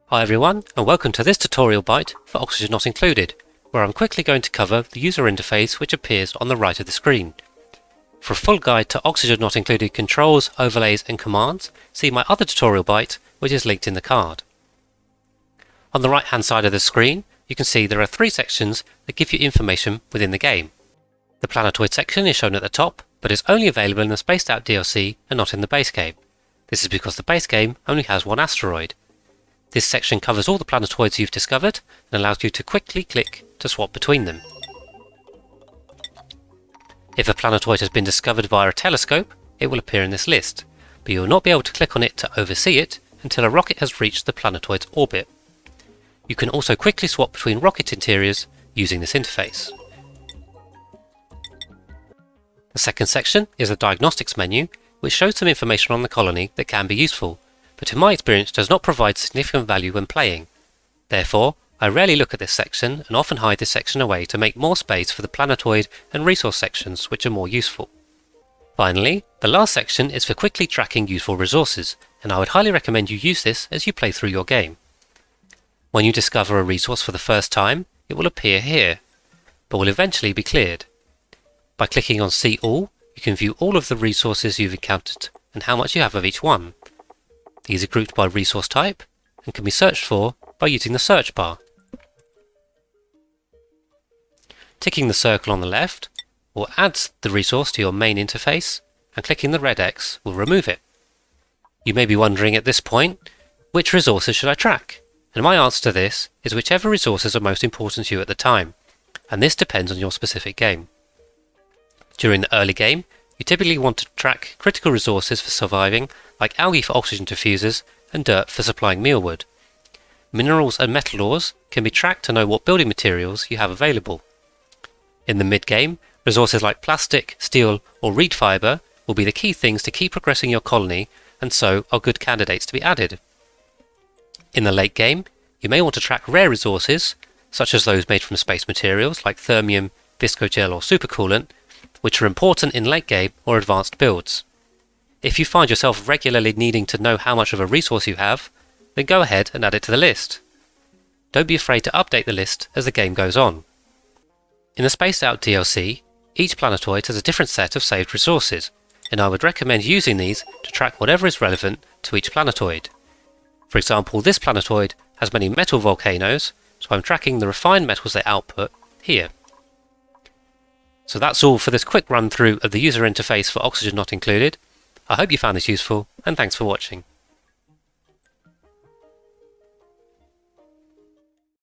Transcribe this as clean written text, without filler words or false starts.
Hi everyone, and welcome to this tutorial bite for Oxygen Not Included, where I'm quickly going to cover the user interface which appears on the right of the screen. For a full guide to Oxygen Not Included controls, overlays and commands, see my other tutorial bite which is linked in the card. On the right hand side of the screen, you can see there are three sections that give you information within the game. The Planetoid section is shown at the top, but is only available in the Spaced Out DLC and not in the base game. This is because the base game only has one asteroid. This section covers all the planetoids you've discovered and allows you to quickly click to swap between them. If a planetoid has been discovered via a telescope, it will appear in this list, but you will not be able to click on it to oversee it until a rocket has reached the planetoid's orbit. You can also quickly swap between rocket interiors using this interface. The second section is the Diagnostics menu, which shows some information on the colony that can be useful, but in my experience does not provide significant value when playing. Therefore, I rarely look at this section and often hide this section away to make more space for the planetoid and resource sections which are more useful. Finally, the last section is for quickly tracking useful resources, and I would highly recommend you use this as you play through your game. When you discover a resource for the first time, it will appear here, but will eventually be cleared. By clicking on See All, you can view all of the resources you've encountered and how much you have of each one. These are grouped by resource type and can be searched for by using the search bar. Ticking the circle on the left will add the resource to your main interface, and clicking the red X will remove it. You may be wondering at this point, which resources should I track? And my answer to this is whichever resources are most important to you at the time, and this depends on your specific game. During the early game, you typically want to track critical resources for surviving, like algae for oxygen diffusers and dirt for supplying mealwood. Minerals and metal ores can be tracked to know what building materials you have available. In the mid-game, resources like plastic, steel or reed fibre will be the key things to keep progressing your colony, and so are good candidates to be added. In the late game, you may want to track rare resources, such as those made from space materials like thermium, viscogel or supercoolant, which are important in late game or advanced builds. If you find yourself regularly needing to know how much of a resource you have, then go ahead and add it to the list. Don't be afraid to update the list as the game goes on. In the Spaced Out DLC, each planetoid has a different set of saved resources, and I would recommend using these to track whatever is relevant to each planetoid. For example, this planetoid has many metal volcanoes, so I'm tracking the refined metals they output here. So that's all for this quick run through of the user interface for Oxygen Not Included. I hope you found this useful, and thanks for watching.